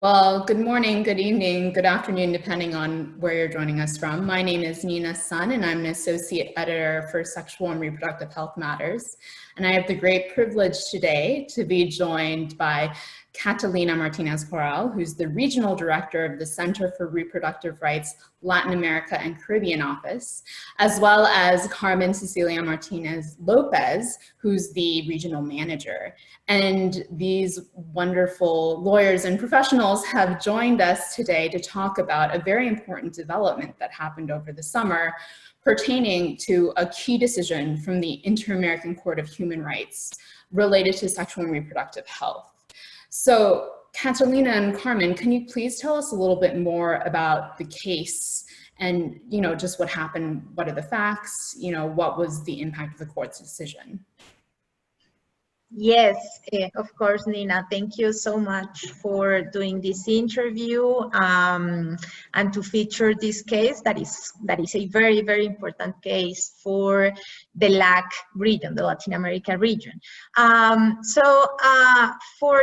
Well, good morning, good evening, good afternoon, depending on where you're joining us from. My name is Nina Sun, and I'm an associate editor for Sexual and Reproductive Health Matters. And I have the great privilege today to be joined by Catalina Martinez, who's the regional director of the Center for Reproductive Rights Latin America and Caribbean office, as well as Carmen Cecilia Martinez Lopez, who's the regional manager. And these wonderful lawyers and professionals have joined us today to talk about a very important development that happened over the summer pertaining to a key decision from the Inter-American Court of Human Rights related to sexual and reproductive health. So Catalina and Carmen, can you please tell us a little bit more about the case and, just what happened, what are the facts, what was the impact of the court's decision? Yes, of course, Nina. Thank you so much for doing this interview and to feature this case that is a very, very important case for the LAC region, the Latin America region. For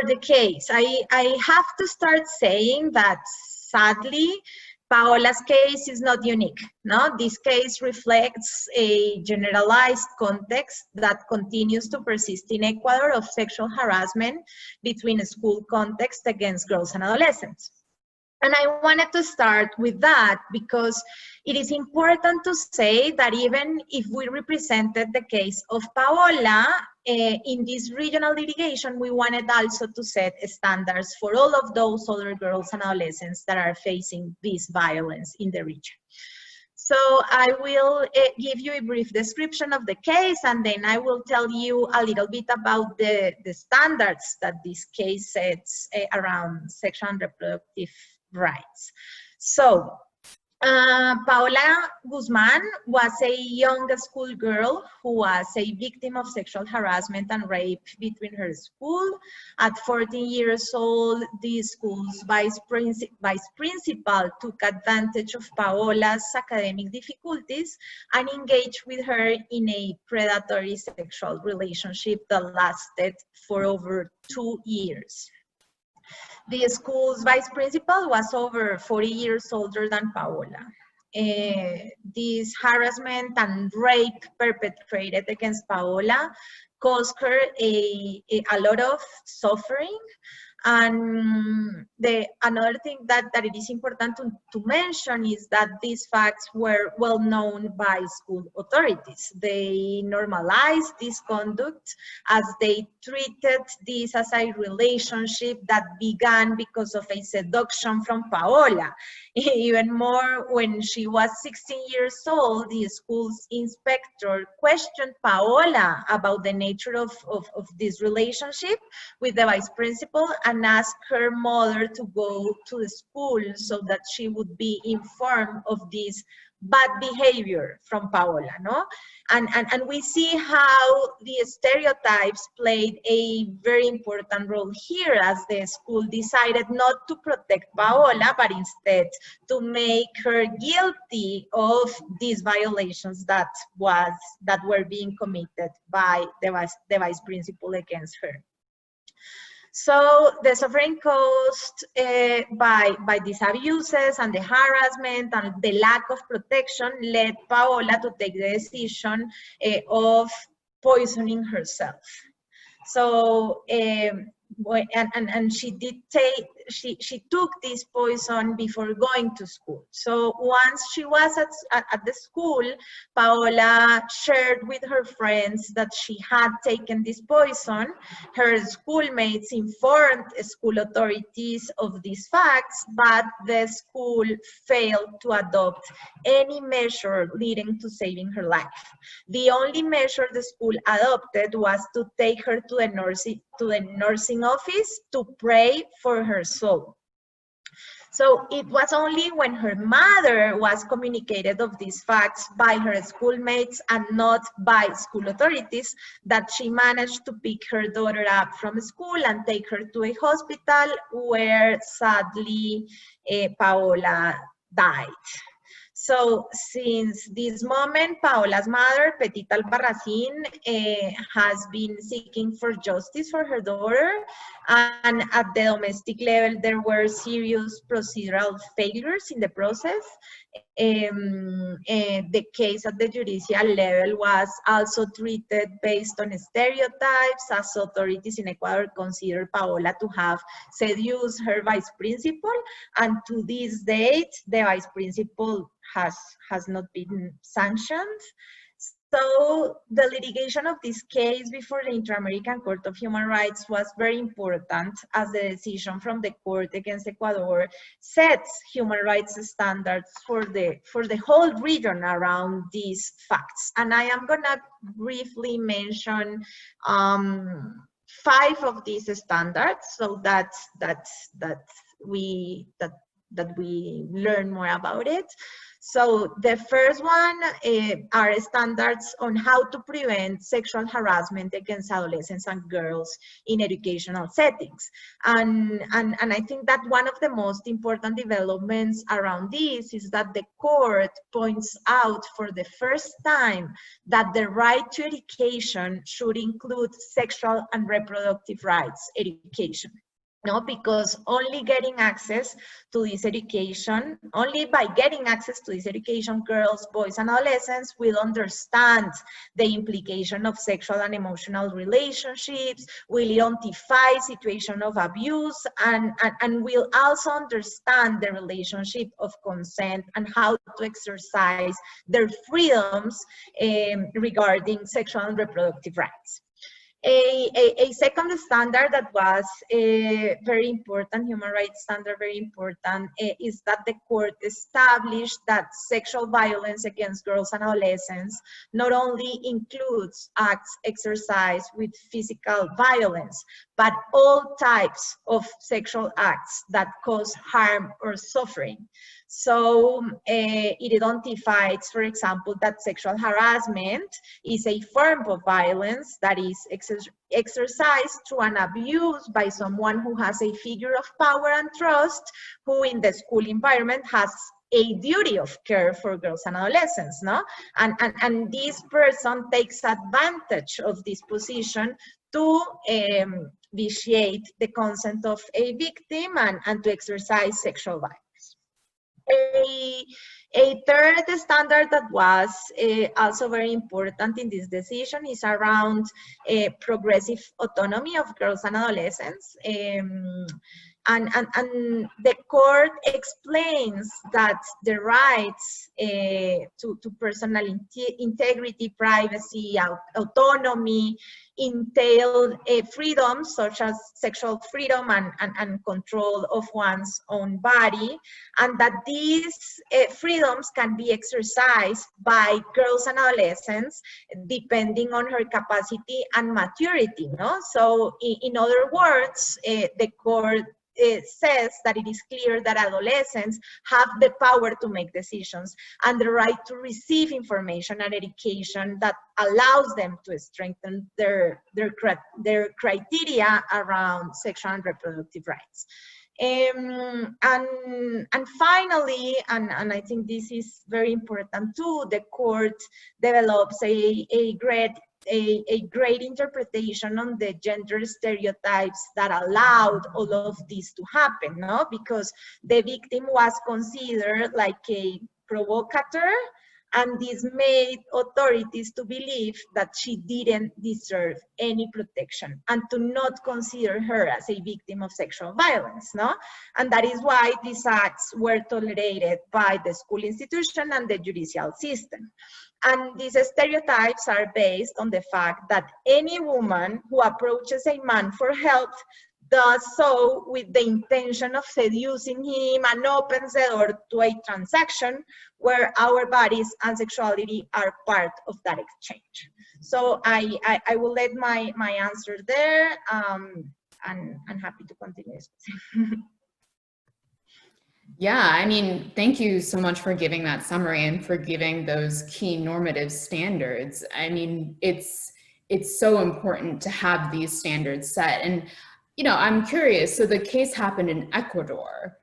the case, I have to start saying that sadly, Paola's case is not unique. No, this case reflects a generalized context that continues to persist in Ecuador of sexual harassment between a school context against girls and adolescents. And I wanted to start with that because it is important to say that even if we represented the case of Paola in this regional litigation, we wanted also to set standards for all of those other girls and adolescents that are facing this violence in the region. So I will give you a brief description of the case, and then I will tell you a little bit about the standards that this case sets around sexual and reproductive rights. So Paola Guzmán was a young schoolgirl who was a victim of sexual harassment and rape between her school. At 14 years old, the school's vice principal took advantage of Paola's academic difficulties and engaged with her in a predatory sexual relationship that lasted for over 2 years. The school's vice principal was over 40 years older than Paola. This harassment and rape perpetrated against Paola caused her a lot of suffering. And another thing that it is important to mention is that these facts were well known by school authorities. They normalized this conduct as they treated this as a relationship that began because of a seduction from Paola. Even more, when she was 16 years old, the school's inspector questioned Paola about the nature of this relationship with the vice principal and asked her mother to go to the school so that she would be informed of this bad behavior from Paola, no? And we see how the stereotypes played a very important role here as the school decided not to protect Paola, but instead to make her guilty of these violations that were being committed by the vice principal against her. So the suffering caused by these abuses and the harassment and the lack of protection led Paola to take the decision of poisoning herself. So and she took this poison before going to school. So once she was at the school, Paola shared with her friends that she had taken this poison. Her schoolmates informed school authorities of these facts, but the school failed to adopt any measure leading to saving her life. The only measure the school adopted was to take her to the nursing office to pray for her soul. So it was only when her mother was communicated of these facts by her schoolmates and not by school authorities that she managed to pick her daughter up from school and take her to a hospital where sadly Paola died. So since this moment, Paola's mother, Petit Albarracín, has been seeking for justice for her daughter, and at the domestic level, there were serious procedural failures in the process. The case at the judicial level was also treated based on stereotypes, as authorities in Ecuador consider Paola to have seduced her vice principal, and to this date, the vice principal has not been sanctioned. So the litigation of this case before the Inter-American Court of Human Rights was very important, as the decision from the court against Ecuador sets human rights standards for the whole region around these facts. And I am gonna briefly mention 5 of these standards, so that we learn more about it. So the first one are standards on how to prevent sexual harassment against adolescents and girls in educational settings. And I think that one of the most important developments around this is that the court points out for the first time that the right to education should include sexual and reproductive rights education. No, because only getting access to this education, only by getting access to this education, girls, boys, and adolescents will understand the implication of sexual and emotional relationships, will identify situation of abuse, and will also understand the relationship of consent and how to exercise their freedoms regarding sexual and reproductive rights. A second standard that was very important, human rights standard very important, is that the court established that sexual violence against girls and adolescents not only includes acts exercised with physical violence, but all types of sexual acts that cause harm or suffering. So it identifies, for example, that sexual harassment is a form of violence that is exercised through an abuse by someone who has a figure of power and trust, who in the school environment has a duty of care for girls and adolescents, no? And this person takes advantage of this position to vitiate the consent of a victim and to exercise sexual violence. A third standard that was also very important in this decision is around progressive autonomy of girls and adolescents. And the court explains that the rights to personal integrity, privacy, autonomy entail freedoms such as sexual freedom and control of one's own body, and that these freedoms can be exercised by girls and adolescents depending on her capacity and maturity, no? So in other words, the court says that it is clear that adolescents have the power to make decisions and the right to receive information and education that allows them to strengthen their criteria around sexual and reproductive rights. And finally, and I think this is very important too, the court develops a great interpretation on the gender stereotypes that allowed all of this to happen, no? Because the victim was considered like a provocateur, and this made authorities to believe that she didn't deserve any protection and to not consider her as a victim of sexual violence, no? And that is why these acts were tolerated by the school institution and the judicial system. And these stereotypes are based on the fact that any woman who approaches a man for help does so with the intention of seducing him and opens the door to a transaction where our bodies and sexuality are part of that exchange. So I will let my answer there, and I'm happy to continue. Yeah, I mean, thank you so much for giving that summary and for giving those key normative standards. I mean, it's so important to have these standards set. And, you know, I'm curious, so the case happened in Ecuador.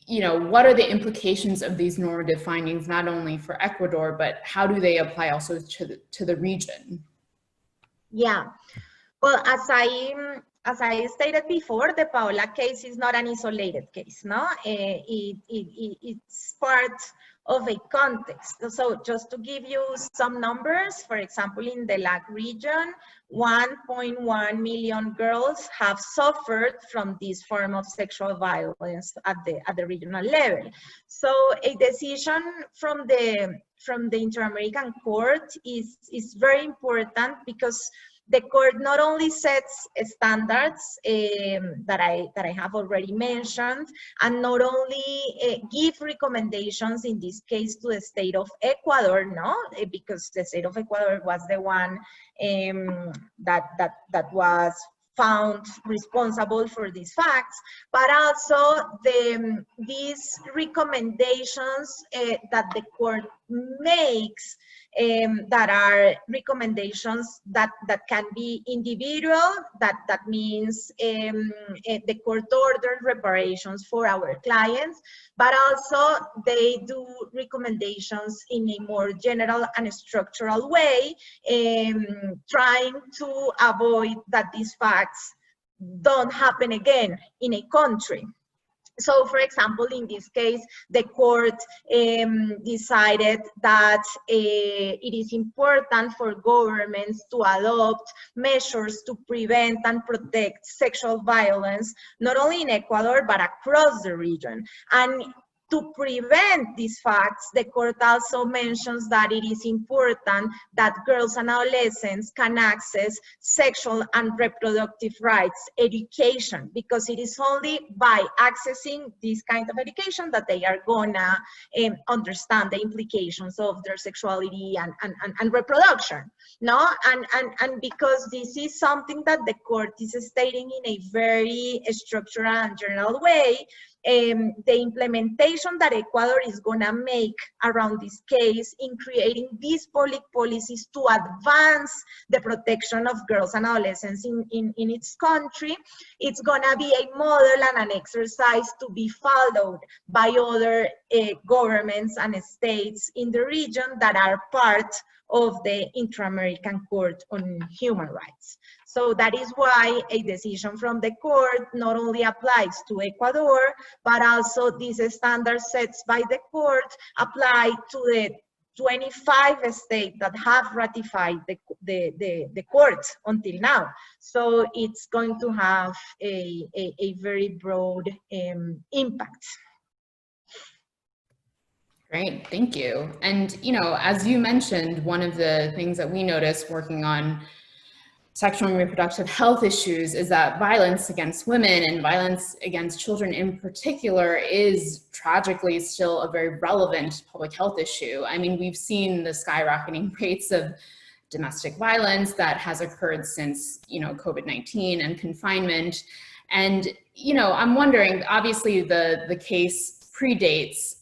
you know, what are the implications of these normative findings, not only for Ecuador, but how do they apply also to the region? Yeah, well, as I stated before, the Paola case is not an isolated case, no? It's part of a context. So just to give you some numbers, for example, in the LAC region, 1.1 million girls have suffered from this form of sexual violence at the regional level. So a decision from the Inter-American Court is very important, because the court not only sets standards that I have already mentioned, and not only give recommendations, in this case to the state of Ecuador, no, because the state of Ecuador was the one that was found responsible for these facts, but also these recommendations that the court makes, that are recommendations that can be individual, that means the court ordered reparations for our clients, but also they do recommendations in a more general and structural way, trying to avoid that these facts don't happen again in a country. So, for example, in this case, the court decided that it is important for governments to adopt measures to prevent and protect sexual violence, not only in Ecuador, but across the region. And to prevent these facts, the court also mentions that it is important that girls and adolescents can access sexual and reproductive rights education, because it is only by accessing this kind of education that they are gonna understand the implications of their sexuality and reproduction, no? And because this is something that the court is stating in a very structured and general way, the implementation that Ecuador is going to make around this case in creating these public policies to advance the protection of girls and adolescents in its country, it's going to be a model and an exercise to be followed by other governments and states in the region that are part of the Inter-American Court on Human Rights. So that is why a decision from the court not only applies to Ecuador, but also these standards set by the court apply to the 25 states that have ratified the court until now. So it's going to have a very broad impact. Great, thank you. And, you know, as you mentioned, one of the things that we noticed working on sexual and reproductive health issues is that violence against women and violence against children in particular is tragically still a very relevant public health issue. I mean, we've seen the skyrocketing rates of domestic violence that has occurred since, you know, COVID-19 and confinement. And, you know, I'm wondering, obviously the case predates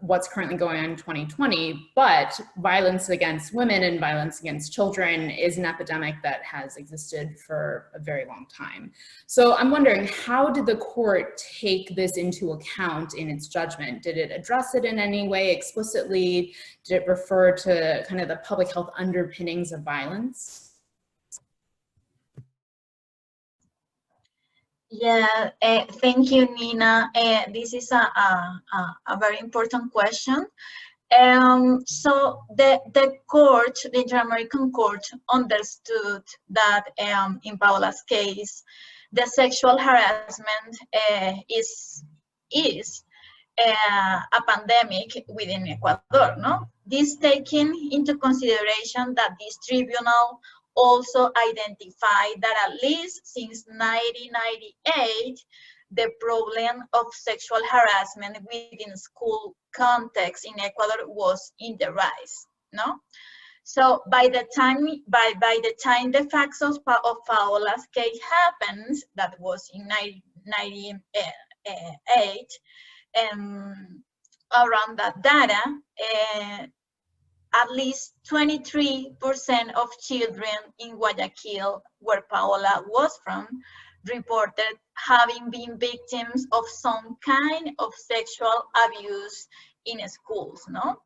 what's currently going on in 2020, but violence against women and violence against children is an epidemic that has existed for a very long time. So I'm wondering, how did the court take this into account in its judgment? Did it address it in any way explicitly? Did it refer to kind of the public health underpinnings of violence? Yeah, thank you, Nina. This is a very important question. So the court, the Inter-American Court, understood that in Paola's case, the sexual harassment is a pandemic within Ecuador, no? This taking into consideration that this tribunal also identified that at least since 1998, the problem of sexual harassment within school context in Ecuador was in the rise, no? So by the time the facts of Paola's case happened, that was in 1998, around that data, at least 23% of children in Guayaquil, where Paola was from, reported having been victims of some kind of sexual abuse in schools, no?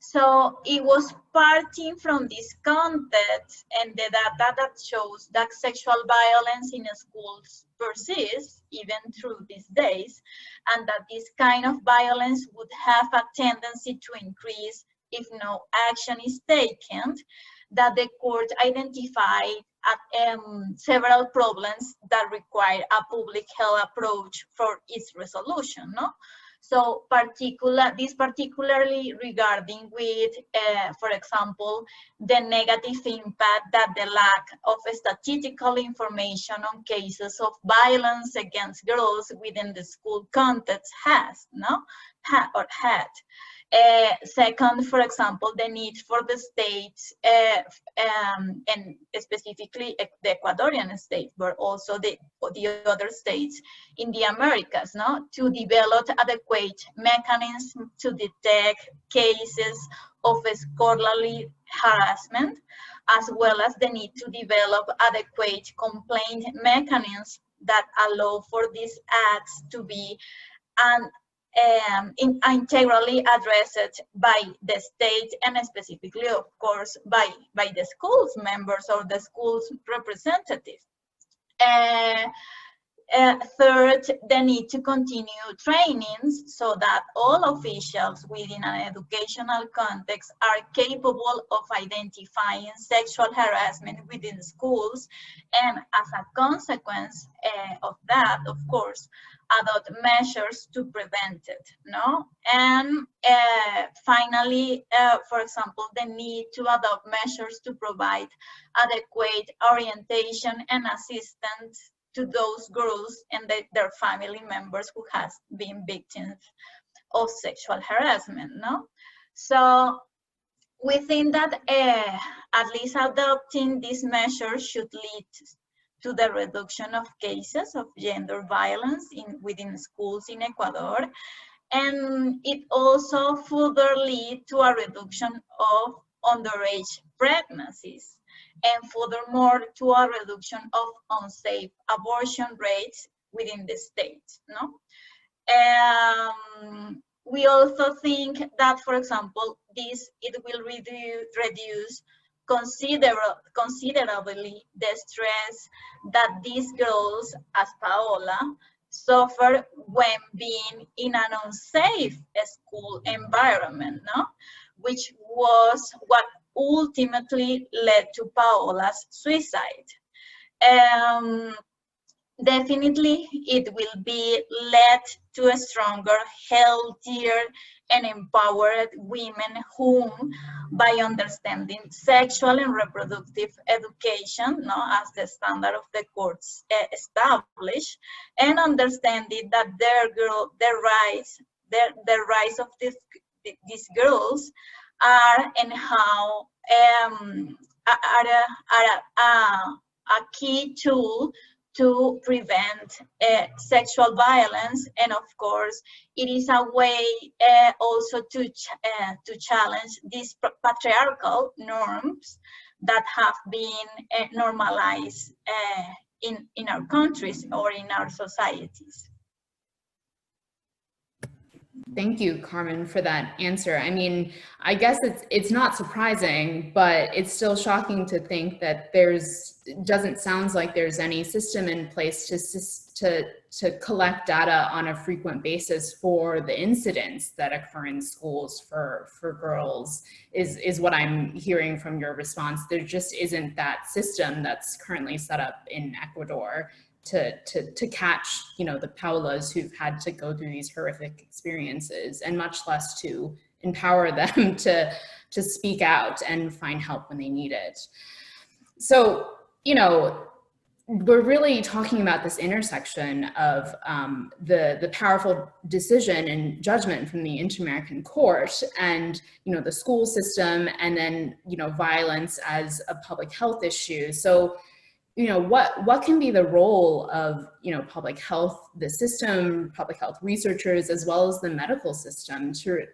So it was parting from this context and the data that shows that sexual violence in schools persists even through these days, and that this kind of violence would have a tendency to increase if no action is taken, that the court identified several problems that require a public health approach for its resolution, no? So this particularly regarding with, for example, the negative impact that the lack of statistical information on cases of violence against girls within the school context has, no? Had. Second, for example, the need for the states, and specifically the Ecuadorian state, but also the other states in the Americas, no, to develop adequate mechanisms to detect cases of scholarly harassment, as well as the need to develop adequate complaint mechanisms that allow for these acts to be integrally addressed by the state, and specifically, of course, by the school's members or the school's representatives. Third, the need to continue trainings so that all officials within an educational context are capable of identifying sexual harassment within schools, and as a consequence of that, of course, adopt measures to prevent it, no? And finally, for example, the need to adopt measures to provide adequate orientation and assistance to those girls and their family members who has been victims of sexual harassment, no? So we think that at least adopting these measures should lead to the reduction of cases of gender violence within schools in Ecuador, and it also further lead to a reduction of underage pregnancies, and furthermore to a reduction of unsafe abortion rates within the state, no? We also think that, for example, it will reduce considerably the stress that these girls, as Paola, suffer when being in an unsafe school environment, no? Which was what ultimately led to Paola's suicide. Definitely, it will be led to a stronger, healthier, and empowered women whom, by understanding sexual and reproductive education, no, as the standard of the courts established, and understanding that the rights of these girls are and how are a key tool to prevent sexual violence, and of course, it is a way also to challenge these patriarchal norms that have been normalized in our countries or in our societies. Thank you, Carmen, for that answer. I mean, I guess it's not surprising, but it's still shocking to think that doesn't sound like there's any system in place to collect data on a frequent basis for the incidents that occur in schools for girls, is what I'm hearing from your response. There just isn't that system that's currently set up in Ecuador to catch, you know, the Paolas who've had to go through these horrific experiences, and much less to empower them to speak out and find help when they need it. So, you know, we're really talking about this intersection of the powerful decision and judgment from the Inter-American Court, and, you know, the school system, and then, you know, violence as a public health issue. So, you know, what can be the role of, you know, public health, the system, public health researchers, as well as the medical system to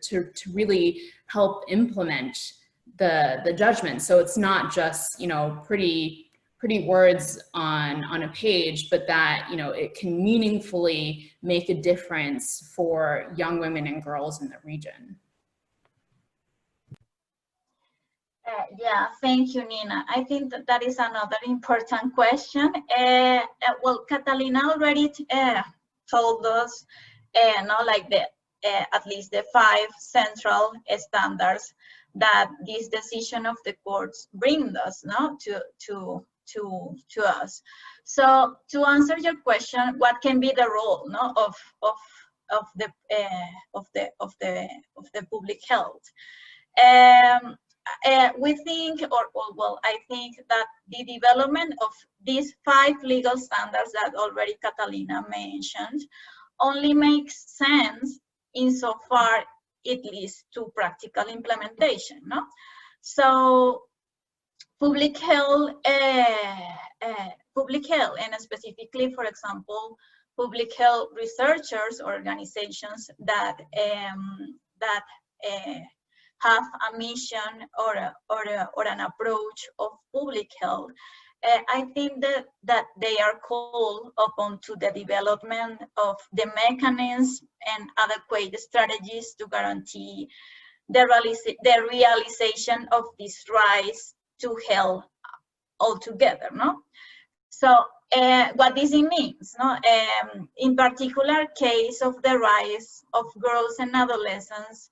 really help implement the judgment? So it's not just, you know, pretty pretty words on a page, but that, you know, it can meaningfully make a difference for young women and girls in the region? Yeah, thank you, Nina. I think that that is another important question. Well, Catalina already told us, like at least the 5 central standards that this decision of the courts bring us, to us. So to answer your question, what can be the role, of the public health? We think, well, I think that the development of these 5 legal standards that already Catalina mentioned only makes sense insofar it leads to practical implementation, no? So public health, and specifically, for example, public health researchers, organizations that have a mission or an approach of public health, I think that they are called upon to the development of the mechanisms and adequate strategies to guarantee the realization of these rights to health altogether, no? So what this means, no? In particular case of the rise of girls and adolescents,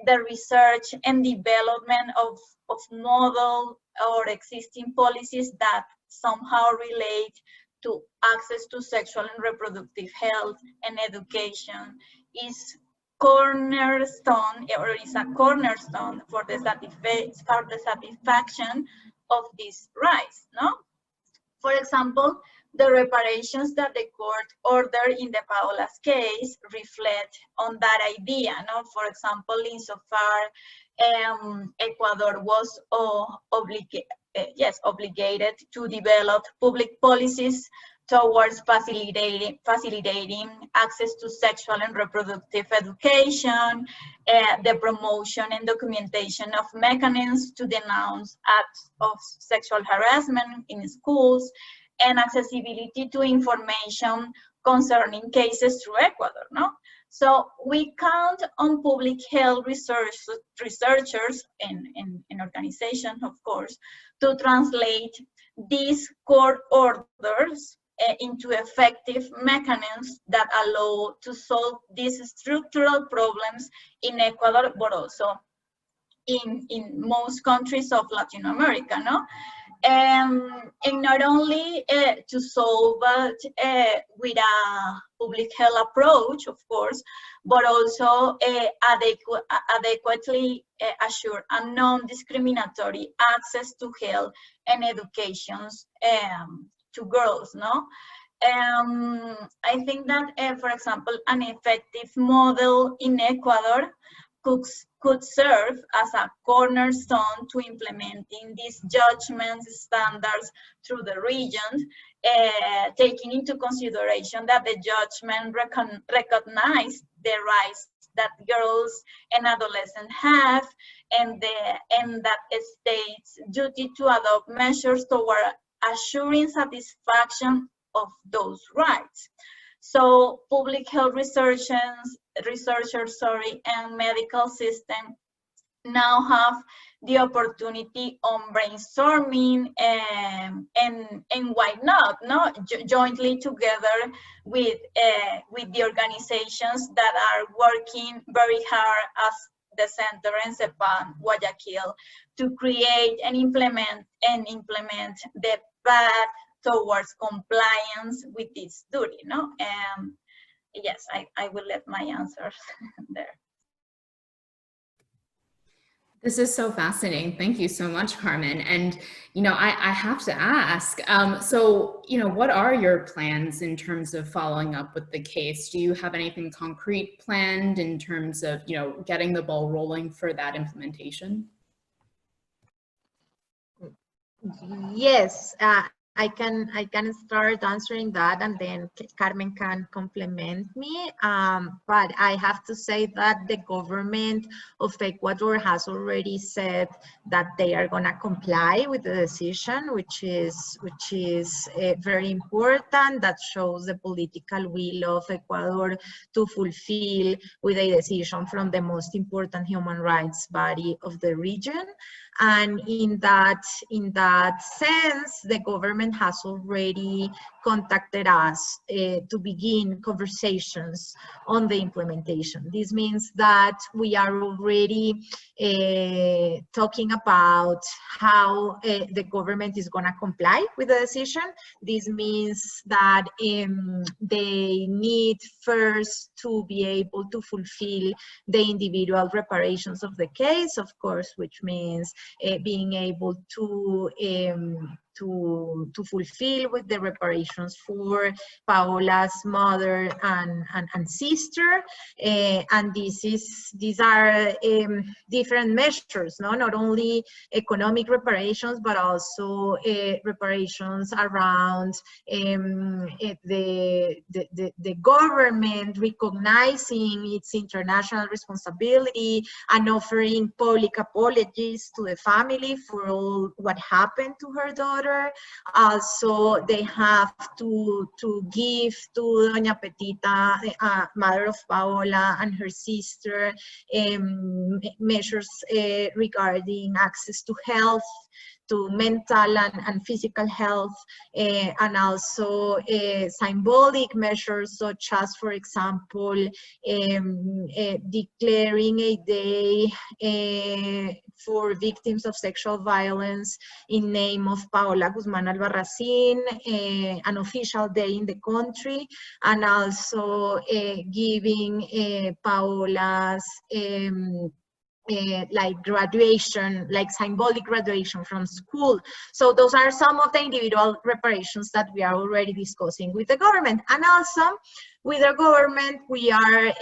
the research and development of novel or existing policies that somehow relate to access to sexual and reproductive health and education is cornerstone, or is a cornerstone for the satisfaction of these rights, no? For example, the reparations that the court ordered in the Paola's case reflect on that idea, no? For example, insofar Ecuador was obligated to develop public policies towards facilitating access to sexual and reproductive education, the promotion and documentation of mechanisms to denounce acts of sexual harassment in schools, and accessibility to information concerning cases through Ecuador, no? So we count on public health researchers and organizations, of course, to translate these court orders into effective mechanisms that allow to solve these structural problems in Ecuador, but also in most countries of Latin America, no? And not only to solve it with a public health approach, of course, but also adequately assure a non-discriminatory access to health and education to girls, no? I think that, for example, an effective model in Ecuador could serve as a cornerstone to implementing these judgments standards through the region, taking into consideration that the judgment recognize the rights that girls and adolescents have, and that states' duty to adopt measures toward assuring satisfaction of those rights. So public health researchers, and medical system now have the opportunity on brainstorming and why not, no? Jointly together with the organizations that are working very hard as the center and CEPAM-Guayaquil to create and implement the path towards compliance with this duty, no? Yes, I will let my answers there. This is so fascinating. Thank you so much, Carmen. And, you know, I have to ask, so, you know, what are your plans in terms of following up with the case? Do you have anything concrete planned in terms of, you know, getting the ball rolling for that implementation? Yes, can start answering that, and then Carmen can complement me. But I have to say that the government of Ecuador has already said that they are going to comply with the decision, which is very important. That shows the political will of Ecuador to fulfill with a decision from the most important human rights body of the region. And in that sense, the government has already contacted us to begin conversations on the implementation. This means that we are already talking about how the government is going to comply with the decision. This means that they need first to be able to fulfill the individual reparations of the case, of course, which means being able to fulfill with the reparations for Paola's mother and sister, and these are different measures, not only economic reparations, but also reparations around the government recognizing its international responsibility and offering public apologies to the family for all what happened to her daughter. Also, they have to give to Doña Petita, mother of Paola, and her sister, measures regarding access to health, to mental and physical health, and also symbolic measures such as, for example, declaring a day for victims of sexual violence in name of Paola Guzmán Albarracín, an official day in the country, and also giving Paola's like graduation, like symbolic graduation from school. So those are some of the individual reparations that we are already discussing with the government. And also with the government, we are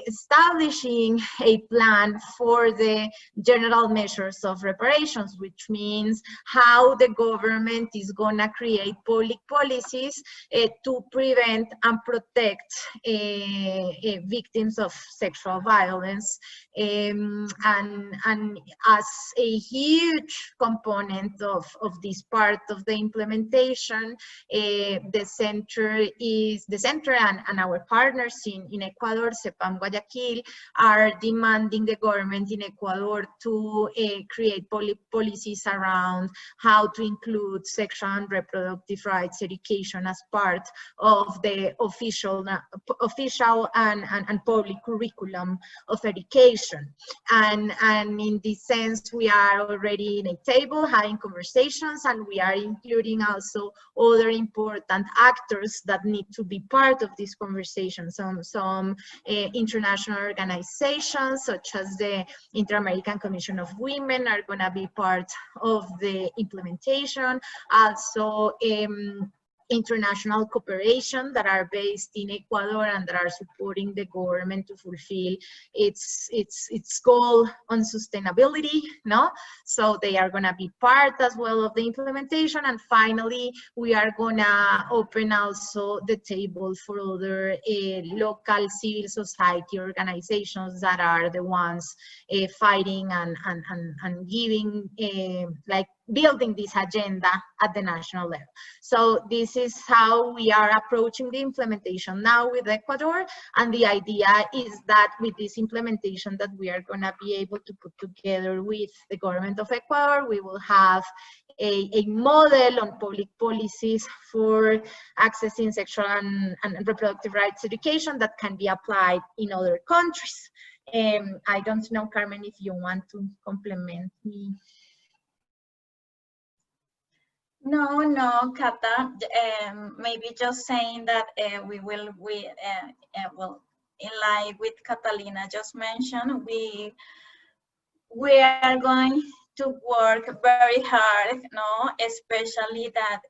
establishing a plan for the general measures of reparations, which means how the government is gonna create public policies to prevent and protect victims of sexual violence. And as a huge component of this part of the implementation, the center and our partners in Ecuador, CEPAM-Guayaquil, are demanding the government in Ecuador to create policies around how to include sexual and reproductive rights education as part of the official and public curriculum of education. And in this sense, we are already in a table having conversations, and we are including also other important actors that need to be part of this conversation. Some international organizations, such as the Inter-American Commission of Women, are going to be part of the implementation. Also, international cooperation that are based in Ecuador and that are supporting the government to fulfill its goal on sustainability, no? So they are gonna be part as well of the implementation. And finally, we are gonna open also the table for other local civil society organizations that are the ones fighting and giving like building this agenda at the national level. So this is how we are approaching the implementation now with Ecuador. And the idea is that with this implementation that we are going to be able to put together with the government of Ecuador, we will have a model on public policies for accessing sexual and reproductive rights education that can be applied in other countries. I don't know, Carmen, if you want to complement me. No, Cata. Maybe just saying that we will, in line with Catalina just mentioned, we are going to work very hard, no, especially that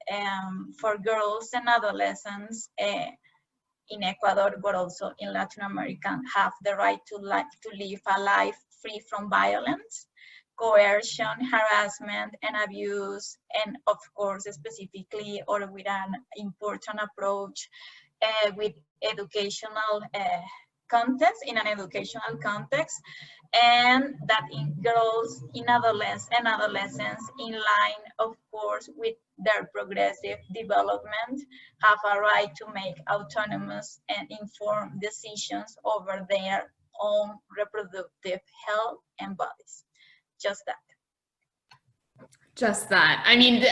for girls and adolescents in Ecuador, but also in Latin America, have the right to live a life free from violence. coercion, harassment, and abuse, and of course, specifically or with an important approach with educational context, in an educational context, and that in girls, in adolescents, in line, of course, with their progressive development, have a right to make autonomous and informed decisions over their own reproductive health and bodies. Just that. Just that. I mean,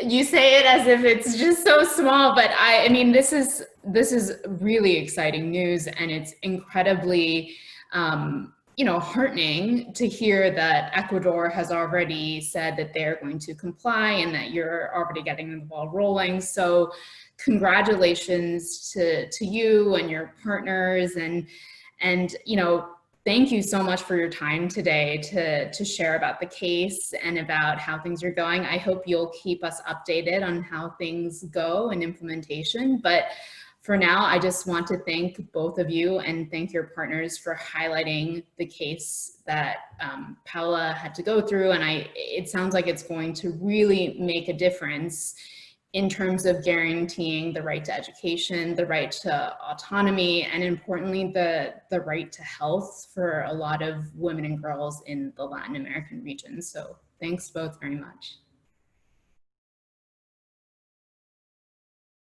you say it as if it's just so small, but I mean, this is really exciting news, and it's incredibly, you know, heartening to hear that Ecuador has already said that they're going to comply and that you're already getting the ball rolling. So congratulations to you and your partners, and you know, thank you so much for your time today to share about the case and about how things are going. I hope you'll keep us updated on how things go in implementation. But for now, I just want to thank both of you and thank your partners for highlighting the case that Paola had to go through. And it sounds like it's going to really make a difference in terms of guaranteeing the right to education, the right to autonomy, and importantly, the right to health for a lot of women and girls in the Latin American region. So thanks both very much.